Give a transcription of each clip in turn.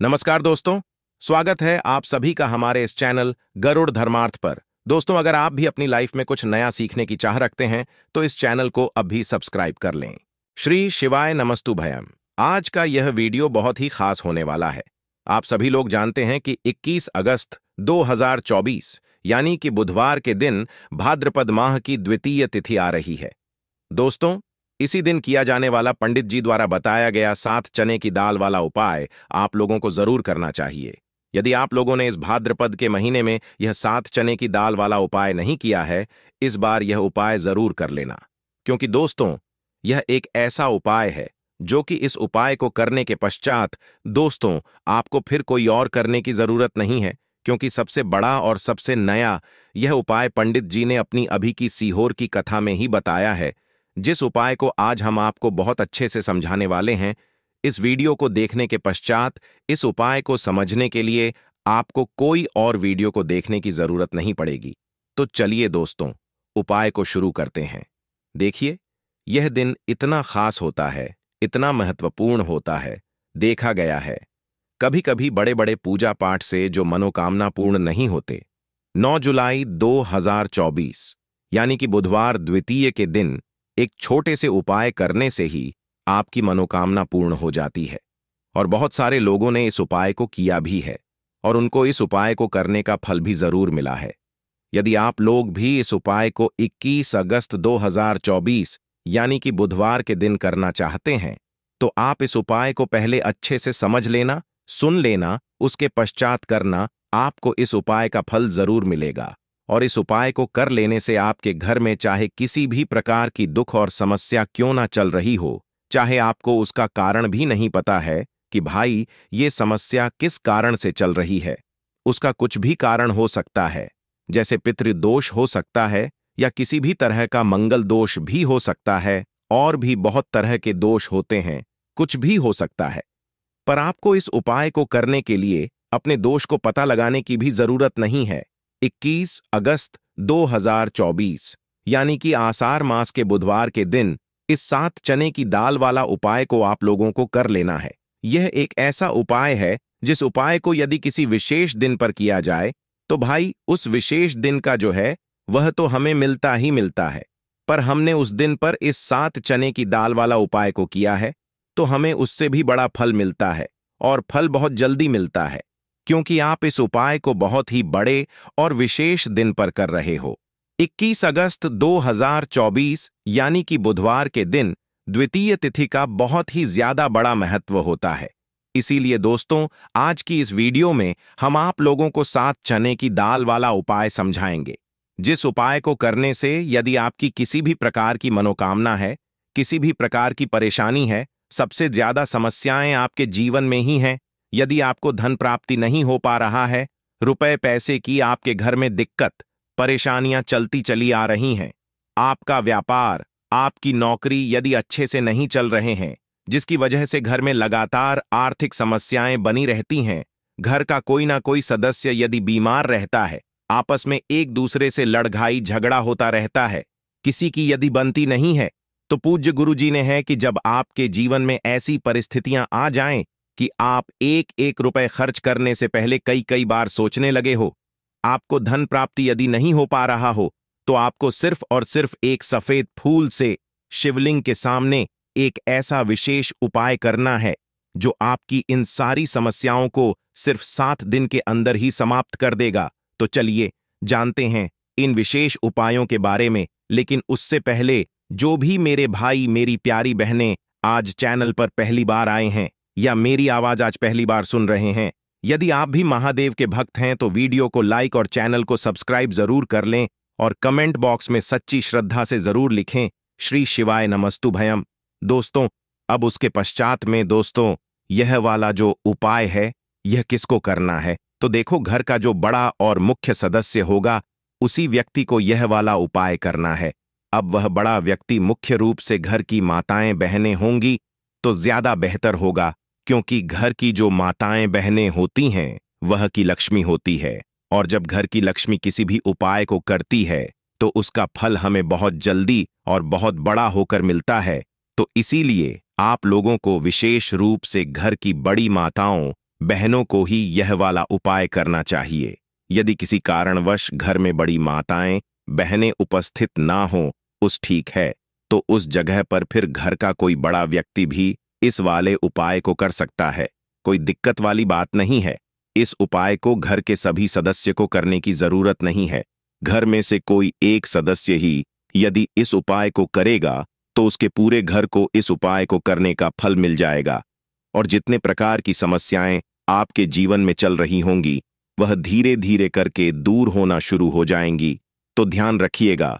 नमस्कार दोस्तों। स्वागत है आप सभी का हमारे इस चैनल गरुड़ धर्मार्थ पर। दोस्तों, अगर आप भी अपनी लाइफ में कुछ नया सीखने की चाह रखते हैं तो इस चैनल को अभी सब्सक्राइब कर लें। श्री शिवाय नमस्तु भयम। आज का यह वीडियो बहुत ही खास होने वाला है। आप सभी लोग जानते हैं कि 21 अगस्त 2024 यानी कि बुधवार के दिन भाद्रपद माह की द्वितीय तिथि आ रही है। दोस्तों, इसी दिन किया जाने वाला पंडित जी द्वारा बताया गया 7 चने की दाल वाला उपाय आप लोगों को जरूर करना चाहिए। यदि आप लोगों ने इस भाद्रपद के महीने में यह 7 चने की दाल वाला उपाय नहीं किया है, इस बार यह उपाय जरूर कर लेना। क्योंकि दोस्तों, यह एक ऐसा उपाय है जो कि इस उपाय को करने के पश्चात दोस्तों आपको फिर कोई और करने की जरूरत नहीं है। क्योंकि सबसे बड़ा और सबसे नया यह उपाय पंडित जी ने अपनी अभी की सीहोर की कथा में ही बताया है, जिस उपाय को आज हम आपको बहुत अच्छे से समझाने वाले हैं। इस वीडियो को देखने के पश्चात इस उपाय को समझने के लिए आपको कोई और वीडियो को देखने की जरूरत नहीं पड़ेगी। तो चलिए दोस्तों, उपाय को शुरू करते हैं। देखिए, यह दिन इतना खास होता है, इतना महत्वपूर्ण होता है। देखा गया है कभी कभी बड़े बड़े पूजा पाठ से जो मनोकामना पूर्ण नहीं होते, 9 जुलाई 2024 यानी कि बुधवार द्वितीय के दिन एक छोटे से उपाय करने से ही आपकी मनोकामना पूर्ण हो जाती है। और बहुत सारे लोगों ने इस उपाय को किया भी है और उनको इस उपाय को करने का फल भी जरूर मिला है। यदि आप लोग भी इस उपाय को 21 अगस्त 2024 यानी कि बुधवार के दिन करना चाहते हैं, तो आप इस उपाय को पहले अच्छे से समझ लेना, सुन लेना, उसके पश्चात करना। आपको इस उपाय का फल जरूर मिलेगा। और इस उपाय को कर लेने से आपके घर में चाहे किसी भी प्रकार की दुख और समस्या क्यों ना चल रही हो, चाहे आपको उसका कारण भी नहीं पता है कि भाई ये समस्या किस कारण से चल रही है, उसका कुछ भी कारण हो सकता है। जैसे पितृदोष हो सकता है या किसी भी तरह का मंगल दोष भी हो सकता है, और भी बहुत तरह के दोष होते हैं, कुछ भी हो सकता है। पर आपको इस उपाय को करने के लिए अपने दोष को पता लगाने की भी जरूरत नहीं है। 21 अगस्त 2024 यानी कि आषाढ़ मास के बुधवार के दिन इस 7 चने की दाल वाला उपाय को आप लोगों को कर लेना है। यह एक ऐसा उपाय है जिस उपाय को यदि किसी विशेष दिन पर किया जाए तो भाई उस विशेष दिन का जो है वह तो हमें मिलता ही मिलता है। पर हमने उस दिन पर इस 7 चने की दाल वाला उपाय को किया है तो हमें उससे भी बड़ा फल मिलता है, और फल बहुत जल्दी मिलता है। क्योंकि आप इस उपाय को बहुत ही बड़े और विशेष दिन पर कर रहे हो। 21 अगस्त 2024 यानी कि बुधवार के दिन द्वितीय तिथि का बहुत ही ज्यादा बड़ा महत्व होता है। इसीलिए दोस्तों, आज की इस वीडियो में हम आप लोगों को 7 चने की दाल वाला उपाय समझाएंगे, जिस उपाय को करने से यदि आपकी किसी भी प्रकार की मनोकामना है, किसी भी प्रकार की परेशानी है, सबसे ज्यादा समस्याएं आपके जीवन में ही हैं, यदि आपको धन प्राप्ति नहीं हो पा रहा है, रुपए पैसे की आपके घर में दिक्कत परेशानियां चलती चली आ रही हैं, आपका व्यापार, आपकी नौकरी यदि अच्छे से नहीं चल रहे हैं, जिसकी वजह से घर में लगातार आर्थिक समस्याएं बनी रहती हैं, घर का कोई ना कोई सदस्य यदि बीमार रहता है, आपस में एक दूसरे से लड़ाई झगड़ा होता रहता है, किसी की यदि बनती नहीं है, तो पूज्य गुरु जी ने है कि जब आपके जीवन में ऐसी परिस्थितियां आ जाएं कि आप एक एक रुपए खर्च करने से पहले कई कई बार सोचने लगे हो, आपको धन प्राप्ति यदि नहीं हो पा रहा हो, तो आपको सिर्फ और सिर्फ एक सफेद फूल से शिवलिंग के सामने एक ऐसा विशेष उपाय करना है जो आपकी इन सारी समस्याओं को सिर्फ 7 दिन के अंदर ही समाप्त कर देगा। तो चलिए जानते हैं इन विशेष उपायों के बारे में। लेकिन उससे पहले जो भी मेरे भाई मेरी प्यारी बहनें आज चैनल पर पहली बार आए हैं या मेरी आवाज आज पहली बार सुन रहे हैं, यदि आप भी महादेव के भक्त हैं तो वीडियो को लाइक और चैनल को सब्सक्राइब जरूर कर लें, और कमेंट बॉक्स में सच्ची श्रद्धा से जरूर लिखें श्री शिवाय नमस्तु भयम। दोस्तों, अब उसके पश्चात में दोस्तों यह वाला जो उपाय है यह किसको करना है, तो देखो घर का जो बड़ा और मुख्य सदस्य होगा उसी व्यक्ति को यह वाला उपाय करना है। अब वह बड़ा व्यक्ति मुख्य रूप से घर की माताएं बहनें होंगी तो ज्यादा बेहतर होगा, क्योंकि घर की जो माताएं बहनें होती हैं वह की लक्ष्मी होती है, और जब घर की लक्ष्मी किसी भी उपाय को करती है तो उसका फल हमें बहुत जल्दी और बहुत बड़ा होकर मिलता है। तो इसीलिए आप लोगों को विशेष रूप से घर की बड़ी माताओं बहनों को ही यह वाला उपाय करना चाहिए। यदि किसी कारणवश घर में बड़ी माताएं बहनें उपस्थित ना हो उस ठीक है, तो उस जगह पर फिर घर का कोई बड़ा व्यक्ति भी इस वाले उपाय को कर सकता है। कोई दिक्कत वाली बात नहीं है। इस उपाय को घर के सभी सदस्य को करने की जरूरत नहीं है। घर में से कोई एक सदस्य ही यदि इस उपाय को करेगा तो उसके पूरे घर को इस उपाय को करने का फल मिल जाएगा, और जितने प्रकार की समस्याएं आपके जीवन में चल रही होंगी वह धीरे धीरे करके दूर होना शुरू हो जाएंगी। तो ध्यान रखिएगा,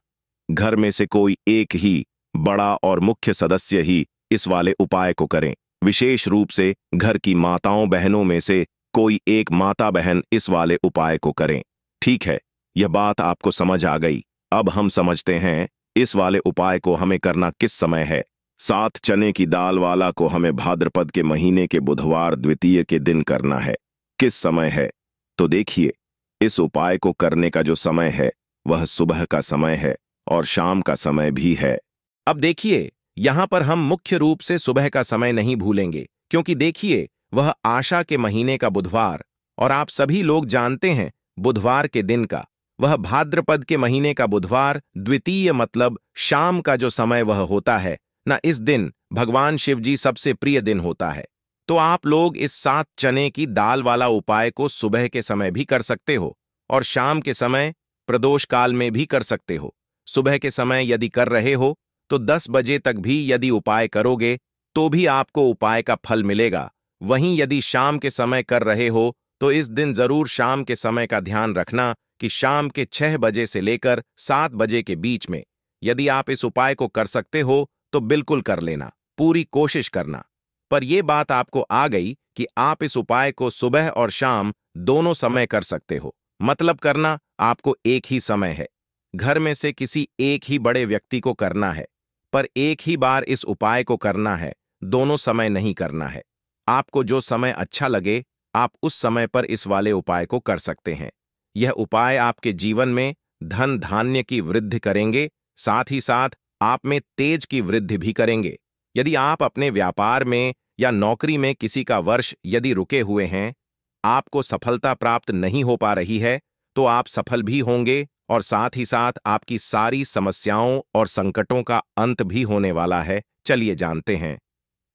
घर में से कोई एक ही बड़ा और मुख्य सदस्य ही इस वाले उपाय को करें। विशेष रूप से घर की माताओं बहनों में से कोई एक माता बहन इस वाले उपाय को करें। ठीक है, यह बात आपको समझ आ गई। अब हम समझते हैं इस वाले उपाय को हमें करना किस समय है। 7 चने की दाल वाला को हमें भाद्रपद के महीने के बुधवार द्वितीय के दिन करना है। किस समय है? तो देखिए, इस उपाय को करने का जो समय है वह सुबह का समय है और शाम का समय भी है। अब देखिए, यहां पर हम मुख्य रूप से सुबह का समय नहीं भूलेंगे, क्योंकि देखिए वह आशा के महीने का बुधवार, और आप सभी लोग जानते हैं बुधवार के दिन का, वह भाद्रपद के महीने का बुधवार द्वितीय मतलब शाम का जो समय वह होता है ना, इस दिन भगवान शिव जी सबसे प्रिय दिन होता है। तो आप लोग इस 7 चने की दाल वाला उपाय को सुबह के समय भी कर सकते हो और शाम के समय प्रदोष काल में भी कर सकते हो। सुबह के समय यदि कर रहे हो तो 10 बजे तक भी यदि उपाय करोगे तो भी आपको उपाय का फल मिलेगा। वहीं यदि शाम के समय कर रहे हो तो इस दिन जरूर शाम के समय का ध्यान रखना कि शाम के 6 बजे से लेकर 7 बजे के बीच में यदि आप इस उपाय को कर सकते हो तो बिल्कुल कर लेना, पूरी कोशिश करना। पर यह बात आपको आ गई कि आप इस उपाय को सुबह और शाम दोनों समय कर सकते हो। मतलब करना आपको एक ही समय है। घर में से किसी एक ही बड़े व्यक्ति को करना है, पर एक ही बार इस उपाय को करना है, दोनों समय नहीं करना है। आपको जो समय अच्छा लगे आप उस समय पर इस वाले उपाय को कर सकते हैं। यह उपाय आपके जीवन में धन धान्य की वृद्धि करेंगे, साथ ही साथ आप में तेज की वृद्धि भी करेंगे। यदि आप अपने व्यापार में या नौकरी में किसी का वर्ष यदि रुके हुए हैं, आपको सफलता प्राप्त नहीं हो पा रही है, तो आप सफल भी होंगे और साथ ही साथ आपकी सारी समस्याओं और संकटों का अंत भी होने वाला है। चलिए जानते हैं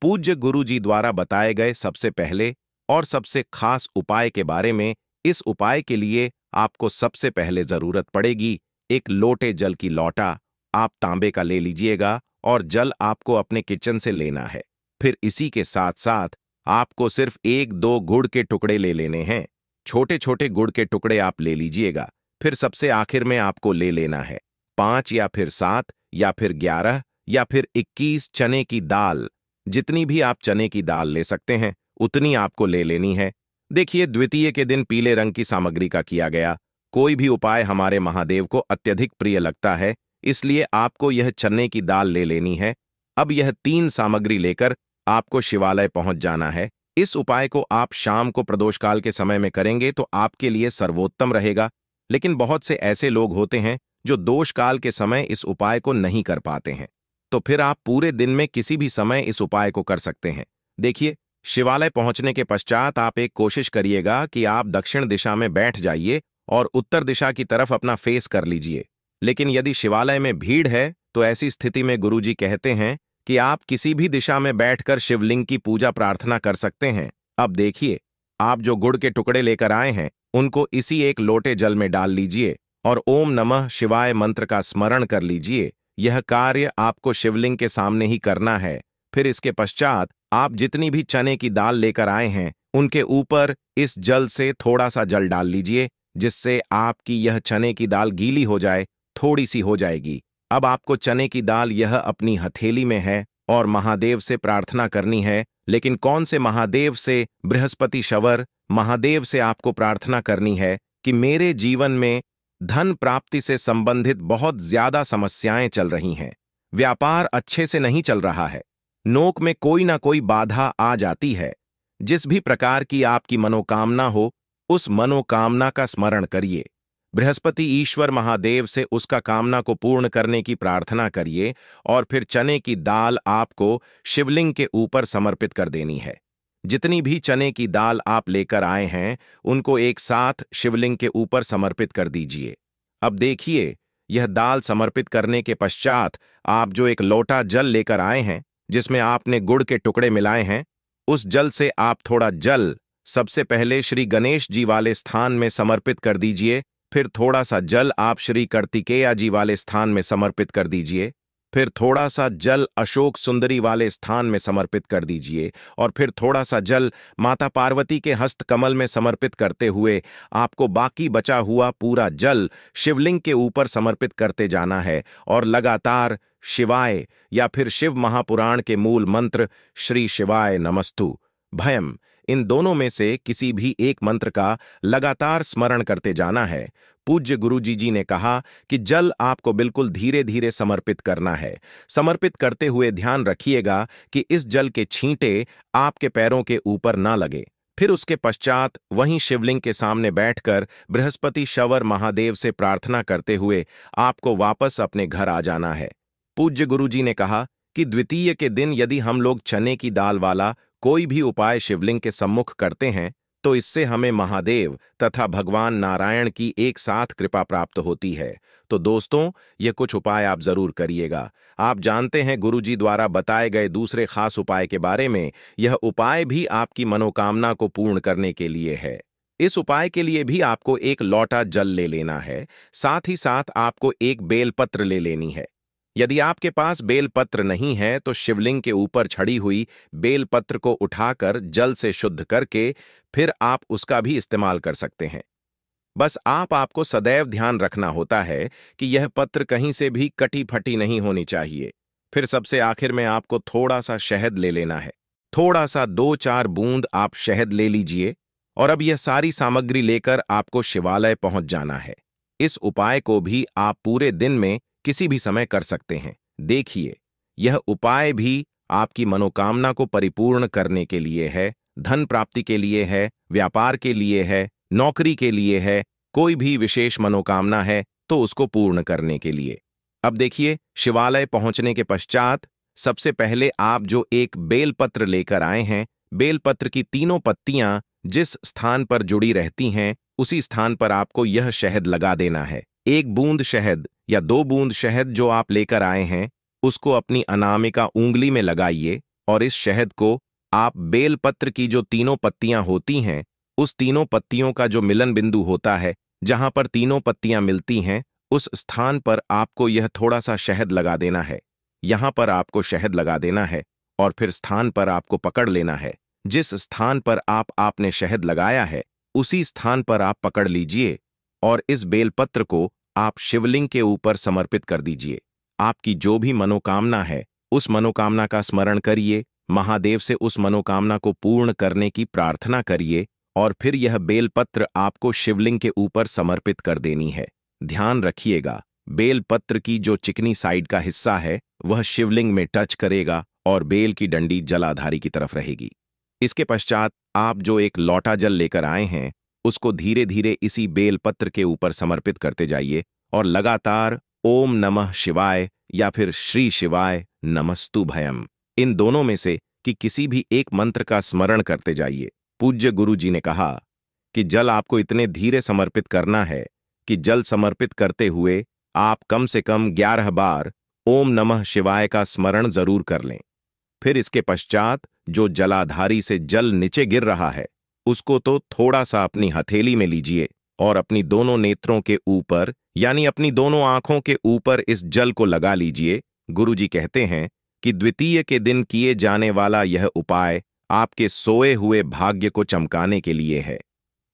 पूज्य गुरु जी द्वारा बताए गए सबसे पहले और सबसे खास उपाय के बारे में। इस उपाय के लिए आपको सबसे पहले जरूरत पड़ेगी एक लोटे जल की लौटा। आप तांबे का ले लीजिएगा और जल आपको अपने किचन से लेना है। फिर इसी के साथ साथ आपको सिर्फ 1-2 गुड़ के टुकड़े ले लेने हैं। छोटे छोटे गुड़ के टुकड़े आप ले लीजिएगा। फिर सबसे आखिर में आपको ले लेना है 5 या फिर 7 या फिर 11 या फिर 21 चने की दाल। जितनी भी आप चने की दाल ले सकते हैं उतनी आपको ले लेनी है। देखिए, द्वितीय के दिन पीले रंग की सामग्री का किया गया कोई भी उपाय हमारे महादेव को अत्यधिक प्रिय लगता है, इसलिए आपको यह चने की दाल ले लेनी है। अब यह 3 सामग्री लेकर आपको शिवालय पहुंच जाना है। इस उपाय को आप शाम को प्रदोष काल के समय में करेंगे तो आपके लिए सर्वोत्तम रहेगा। लेकिन बहुत से ऐसे लोग होते हैं जो दोष काल के समय इस उपाय को नहीं कर पाते हैं, तो फिर आप पूरे दिन में किसी भी समय इस उपाय को कर सकते हैं। देखिए, शिवालय पहुंचने के पश्चात आप एक कोशिश करिएगा कि आप दक्षिण दिशा में बैठ जाइए और उत्तर दिशा की तरफ अपना फेस कर लीजिए। लेकिन यदि शिवालय में भीड़ है तो ऐसी स्थिति में गुरुजी कहते हैं कि आप किसी भी दिशा में बैठकर शिवलिंग की पूजा प्रार्थना कर सकते हैं। अब देखिए, आप जो गुड़ के टुकड़े लेकर आए हैं उनको इसी एक लोटे जल में डाल लीजिए और ओम नमः शिवाय मंत्र का स्मरण कर लीजिए। यह कार्य आपको शिवलिंग के सामने ही करना है। फिर इसके पश्चात आप जितनी भी चने की दाल लेकर आए हैं उनके ऊपर इस जल से थोड़ा सा जल डाल लीजिए, जिससे आपकी यह चने की दाल गीली हो जाए, थोड़ी सी हो जाएगी। अब आपको चने की दाल यह अपनी हथेली में है और महादेव से प्रार्थना करनी है। लेकिन कौन से महादेव से? बृहस्पति शवर महादेव से आपको प्रार्थना करनी है कि मेरे जीवन में धन प्राप्ति से संबंधित बहुत ज्यादा समस्याएं चल रही हैं, व्यापार अच्छे से नहीं चल रहा है, नौक में कोई ना कोई बाधा आ जाती है। जिस भी प्रकार की आपकी मनोकामना हो उस मनोकामना का स्मरण करिए। बृहस्पति ईश्वर महादेव से उसका कामना को पूर्ण करने की प्रार्थना करिए और फिर चने की दाल आपको शिवलिंग के ऊपर समर्पित कर देनी है। जितनी भी चने की दाल आप लेकर आए हैं उनको एक साथ शिवलिंग के ऊपर समर्पित कर दीजिए। अब देखिए, यह दाल समर्पित करने के पश्चात आप जो एक लोटा जल लेकर आए हैं जिसमें आपने गुड़ के टुकड़े मिलाए हैं, उस जल से आप थोड़ा जल सबसे पहले श्री गणेश जी वाले स्थान में समर्पित कर दीजिए। फिर थोड़ा सा जल आप श्री कार्तिकेया जी वाले स्थान में समर्पित कर दीजिए। फिर थोड़ा सा जल अशोक सुंदरी वाले स्थान में समर्पित कर दीजिए। और फिर थोड़ा सा जल माता पार्वती के हस्त कमल में समर्पित करते हुए आपको बाकी बचा हुआ पूरा जल शिवलिंग के ऊपर समर्पित करते जाना है और लगातार शिवाय या फिर शिव महापुराण के मूल मंत्र श्री शिवाय नमस्तु भयम, इन दोनों में से किसी भी एक मंत्र का लगातार स्मरण करते जाना है। पूज्य गुरुजी जी ने कहा कि जल आपको बिल्कुल धीरे धीरे समर्पित करना है। समर्पित करते हुए ध्यान रखिएगा कि इस जल के छींटे आपके पैरों के ऊपर ना लगे। फिर उसके पश्चात वहीं शिवलिंग के सामने बैठकर बृहस्पति शवर महादेव से प्रार्थना करते हुए आपको वापस अपने घर आ जाना है। पूज्य गुरुजी ने कहा कि द्वितीय के दिन यदि हम लोग चने की दाल वाला कोई भी उपाय शिवलिंग के सम्मुख करते हैं तो इससे हमें महादेव तथा भगवान नारायण की एक साथ कृपा प्राप्त होती है। तो दोस्तों, ये कुछ उपाय आप जरूर करिएगा। आप जानते हैं गुरुजी द्वारा बताए गए दूसरे खास उपाय के बारे में। यह उपाय भी आपकी मनोकामना को पूर्ण करने के लिए है। इस उपाय के लिए भी आपको एक लोटा जल ले लेना है। साथ ही साथ आपको एक बेलपत्र ले लेनी है। यदि आपके पास बेलपत्र नहीं है तो शिवलिंग के ऊपर छड़ी हुई बेलपत्र को उठाकर जल से शुद्ध करके फिर आप उसका भी इस्तेमाल कर सकते हैं। बस आपको सदैव ध्यान रखना होता है कि यह पत्र कहीं से भी कटी फटी नहीं होनी चाहिए। फिर सबसे आखिर में आपको थोड़ा सा शहद ले लेना है। थोड़ा सा 2-4 बूंद आप शहद ले लीजिए और अब यह सारी सामग्री लेकर आपको शिवालय पहुंच जाना है। इस उपाय को भी आप पूरे दिन में किसी भी समय कर सकते हैं। देखिए, यह उपाय भी आपकी मनोकामना को परिपूर्ण करने के लिए है, धन प्राप्ति के लिए है, व्यापार के लिए है, नौकरी के लिए है, कोई भी विशेष मनोकामना है तो उसको पूर्ण करने के लिए। अब देखिए, शिवालय पहुंचने के पश्चात सबसे पहले आप जो एक बेलपत्र लेकर आए हैं, बेलपत्र की तीनों पत्तियां जिस स्थान पर जुड़ी रहती हैं उसी स्थान पर आपको यह शहद लगा देना है। 1 बूंद शहद या 2 बूंद शहद जो आप लेकर आए हैं उसको अपनी अनामिका उंगली में लगाइए और इस शहद को आप बेलपत्र की जो तीनों पत्तियां होती हैं उस तीनों पत्तियों का जो मिलन बिंदु होता है, जहां पर तीनों पत्तियां मिलती हैं, उस स्थान पर आपको यह थोड़ा सा शहद लगा देना है। यहां पर आपको शहद लगा देना है और फिर स्थान पर आपको पकड़ लेना है। जिस स्थान पर आपने शहद लगाया है उसी स्थान पर आप पकड़ लीजिए और इस बेलपत्र को आप शिवलिंग के ऊपर समर्पित कर दीजिए। आपकी जो भी मनोकामना है उस मनोकामना का स्मरण करिए, महादेव से उस मनोकामना को पूर्ण करने की प्रार्थना करिए और फिर यह बेलपत्र आपको शिवलिंग के ऊपर समर्पित कर देनी है। ध्यान रखिएगा, बेलपत्र की जो चिकनी साइड का हिस्सा है वह शिवलिंग में टच करेगा और बेल की डंडी जलाधारी की तरफ रहेगी। इसके पश्चात आप जो एक लोटा जल लेकर आए हैं उसको धीरे धीरे इसी बेलपत्र के ऊपर समर्पित करते जाइए और लगातार ओम नमः शिवाय या फिर श्री शिवाय नमस्तु भयम, इन दोनों में से कि किसी भी एक मंत्र का स्मरण करते जाइए। पूज्य गुरु जी ने कहा कि जल आपको इतने धीरे समर्पित करना है कि जल समर्पित करते हुए आप कम से कम 11 बार ओम नमः शिवाय का स्मरण जरूर कर लें। फिर इसके पश्चात जो जलाधारी से जल नीचे गिर रहा है उसको तो थोड़ा सा अपनी हथेली में लीजिए और अपनी दोनों नेत्रों के ऊपर यानी अपनी दोनों आंखों के ऊपर इस जल को लगा लीजिए। गुरुजी कहते हैं कि द्वितीय के दिन किए जाने वाला यह उपाय आपके सोए हुए भाग्य को चमकाने के लिए है,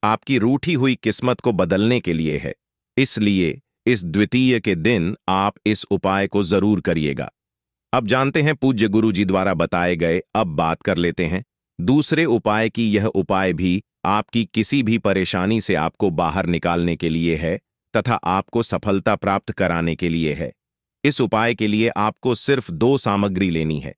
आपकी रूठी हुई किस्मत को बदलने के लिए है। इसलिए इस द्वितीय के दिन आप इस उपाय को जरूर करिएगा। अब जानते हैं पूज्य गुरु जी द्वारा बताए गए, अब बात कर लेते हैं दूसरे उपाय की। यह उपाय भी आपकी किसी भी परेशानी से आपको बाहर निकालने के लिए है तथा आपको सफलता प्राप्त कराने के लिए है। इस उपाय के लिए आपको सिर्फ 2 सामग्री लेनी है।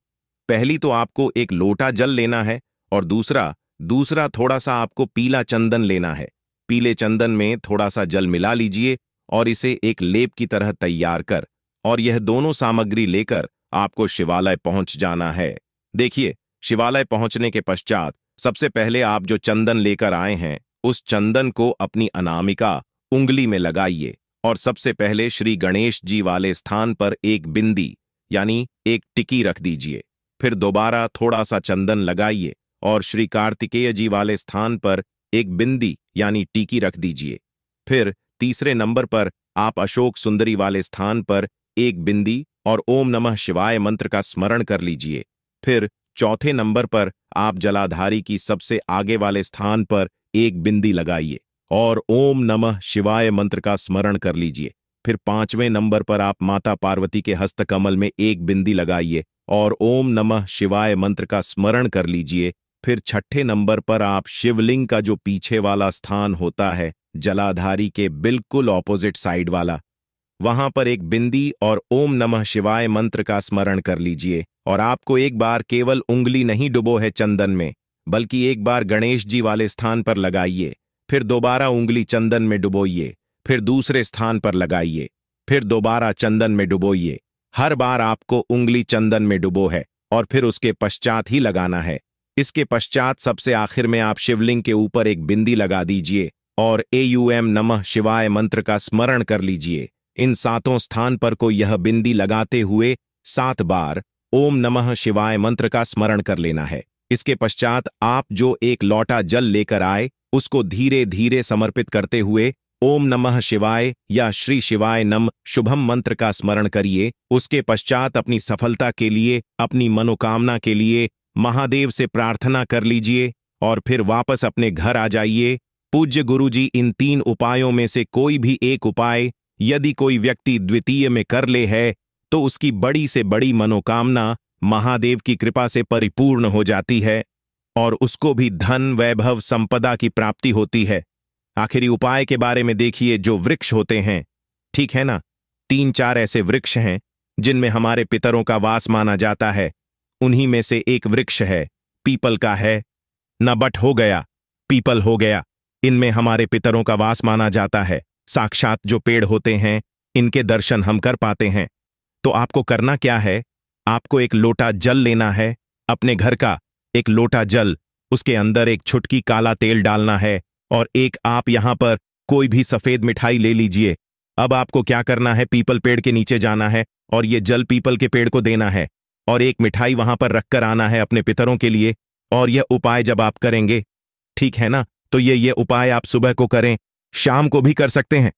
पहली तो आपको एक लोटा जल लेना है और दूसरा थोड़ा सा आपको पीला चंदन लेना है। पीले चंदन में थोड़ा सा जल मिला लीजिए और इसे एक लेप की तरह तैयार कर और यह दोनों सामग्री लेकर आपको शिवालय पहुंच जाना है। देखिए, शिवालय पहुंचने के पश्चात सबसे पहले आप जो चंदन लेकर आए हैं उस चंदन को अपनी अनामिका उंगली में लगाइए और सबसे पहले श्री गणेश जी वाले स्थान पर एक बिंदी यानी एक टिकी रख दीजिए। फिर दोबारा थोड़ा सा चंदन लगाइए और श्री कार्तिकेय जी वाले स्थान पर एक बिंदी यानी टीकी रख दीजिए। फिर तीसरे नंबर पर आप अशोक सुंदरी वाले स्थान पर एक बिंदी और ओम नमः शिवाय मंत्र का स्मरण कर लीजिए। फिर चौथे नंबर पर आप जलाधारी की सबसे आगे वाले स्थान पर एक बिंदी लगाइए और ओम नमः शिवाय मंत्र का स्मरण कर लीजिए। फिर पांचवें नंबर पर आप माता पार्वती के हस्तकमल में एक बिंदी लगाइए और ओम नमः शिवाय मंत्र का स्मरण कर लीजिए। फिर छठे नंबर पर आप शिवलिंग का जो पीछे वाला स्थान होता है जलाधारी के बिल्कुल ऑपोजिट साइड वाला, वहां पर एक बिंदी और ओम नमः शिवाय मंत्र का स्मरण कर लीजिए। और आपको एक बार केवल उंगली नहीं डुबो है चंदन में, बल्कि एक बार गणेश जी वाले स्थान पर लगाइए, फिर दोबारा उंगली चंदन में डुबोइए, फिर दूसरे स्थान पर लगाइए, फिर दोबारा चंदन में डुबोइए। हर बार आपको उंगली चंदन में डुबो है और फिर उसके पश्चात ही लगाना है। इसके पश्चात सबसे आखिर में आप शिवलिंग के ऊपर एक बिंदी लगा दीजिए और एयूएम नमः शिवाय मंत्र का स्मरण कर लीजिए। इन सातों स्थान पर को यह बिंदी लगाते हुए 7 बार ओम नमः शिवाय मंत्र का स्मरण कर लेना है। इसके पश्चात आप जो एक लोटा जल लेकर आए उसको धीरे धीरे समर्पित करते हुए ओम नमः शिवाय या श्री शिवाय नम शुभम मंत्र का स्मरण करिए। उसके पश्चात अपनी सफलता के लिए, अपनी मनोकामना के लिए महादेव से प्रार्थना कर लीजिए और फिर वापस अपने घर आ जाइए। पूज्य गुरुजी इन 3 उपायों में से कोई भी एक उपाय यदि कोई व्यक्ति द्वितीय में कर ले है तो उसकी बड़ी से बड़ी मनोकामना महादेव की कृपा से परिपूर्ण हो जाती है और उसको भी धन वैभव संपदा की प्राप्ति होती है। आखिरी उपाय के बारे में देखिए, जो वृक्ष होते हैं, ठीक है ना, 3-4 ऐसे वृक्ष हैं जिनमें हमारे पितरों का वास माना जाता है। उन्हीं में से एक वृक्ष है पीपल का है। न बट हो गया, पीपल हो गया। इनमें हमारे पितरों का वास माना जाता है। साक्षात जो पेड़ होते हैं इनके दर्शन हम कर पाते हैं। तो आपको करना क्या है, आपको एक लोटा जल लेना है, अपने घर का एक लोटा जल, उसके अंदर एक छुटकी काला तेल डालना है और एक आप यहां पर कोई भी सफेद मिठाई ले लीजिए। अब आपको क्या करना है, पीपल पेड़ के नीचे जाना है और ये जल पीपल के पेड़ को देना है और एक मिठाई वहां पर रखकर आना है अपने पितरों के लिए। और यह उपाय जब आप करेंगे, ठीक है ना, तो ये उपाय आप सुबह को करें, शाम को भी कर सकते हैं,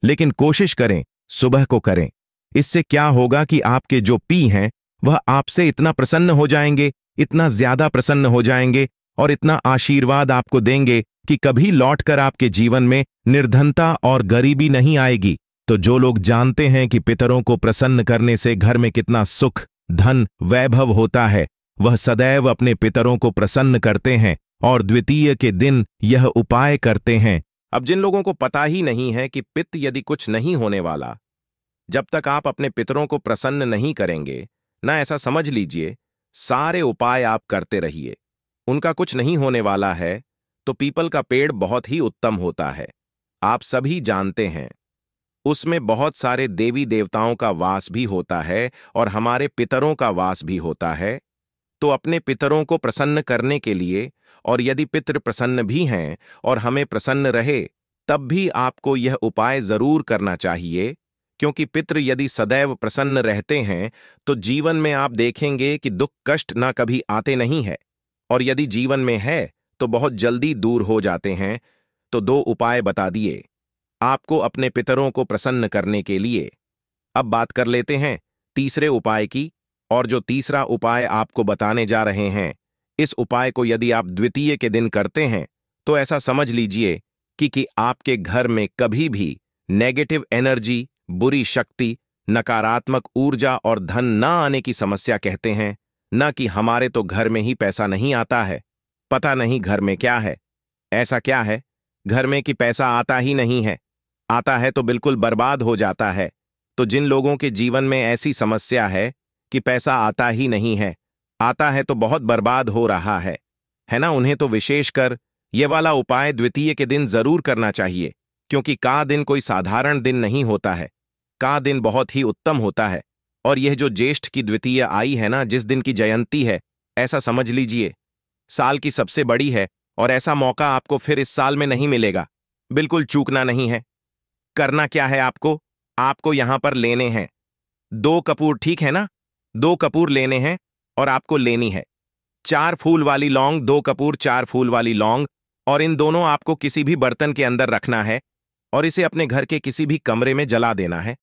लेकिन कोशिश करें सुबह को करें। इससे क्या होगा कि आपके जो पी हैं वह आपसे इतना प्रसन्न हो जाएंगे, इतना ज्यादा प्रसन्न हो जाएंगे और इतना आशीर्वाद आपको देंगे कि कभी लौटकर आपके जीवन में निर्धनता और गरीबी नहीं आएगी। तो जो लोग जानते हैं कि पितरों को प्रसन्न करने से घर में कितना सुख, धन, वैभव होता है, वह सदैव अपने पितरों को प्रसन्न करते हैं और द्वितीय के दिन यह उपाय करते हैं। अब जिन लोगों को पता ही नहीं है कि पित्त यदि कुछ नहीं होने वाला, जब तक आप अपने पितरों को प्रसन्न नहीं करेंगे ना, ऐसा समझ लीजिए सारे उपाय आप करते रहिए, उनका कुछ नहीं होने वाला है। तो पीपल का पेड़ बहुत ही उत्तम होता है, आप सभी जानते हैं। उसमें बहुत सारे देवी देवताओं का वास भी होता है और हमारे पितरों का वास भी होता है। तो अपने पितरों को प्रसन्न करने के लिए, और यदि पितृ प्रसन्न भी हैं और हमें प्रसन्न रहे, तब भी आपको यह उपाय जरूर करना चाहिए। क्योंकि पितृ यदि सदैव प्रसन्न रहते हैं तो जीवन में आप देखेंगे कि दुख कष्ट ना कभी आते नहीं है, और यदि जीवन में है तो बहुत जल्दी दूर हो जाते हैं। तो 2 उपाय बता दिए आपको अपने पितरों को प्रसन्न करने के लिए। अब बात कर लेते हैं तीसरे उपाय की, और जो तीसरा उपाय आपको बताने जा रहे हैं, इस उपाय को यदि आप द्वितीय के दिन करते हैं तो ऐसा समझ लीजिए कि आपके घर में कभी भी नेगेटिव एनर्जी, बुरी शक्ति, नकारात्मक ऊर्जा और धन ना आने की समस्या कहते हैं। न कि हमारे तो घर में ही पैसा नहीं आता है, पता नहीं घर में क्या है। ऐसा क्या है घर में कि पैसा आता ही नहीं है, आता है तो बिल्कुल बर्बाद हो जाता है। तो जिन लोगों के जीवन में ऐसी समस्या है कि पैसा आता ही नहीं है, आता है तो बहुत बर्बाद हो रहा है ना, उन्हें तो विशेषकर ये वाला उपाय द्वितीय के दिन जरूर करना चाहिए। क्योंकि का दिन कोई साधारण दिन नहीं होता है, का दिन बहुत ही उत्तम होता है। और यह जो ज्येष्ठ की द्वितीय आई है ना, जिस दिन की जयंती है, ऐसा समझ लीजिए साल की सबसे बड़ी है और ऐसा मौका आपको फिर इस साल में नहीं मिलेगा। बिल्कुल चूकना नहीं है। करना क्या है आपको? आपको यहां पर लेने हैं 2 कपूर, ठीक है ना? 2 कपूर लेने हैं और आपको लेनी है 4 फूल वाली लौंग, 2 कपूर 4 फूल वाली लौंग। और इन दोनों आपको किसी भी बर्तन के अंदर रखना है और इसे अपने घर के किसी भी कमरे में जला देना है।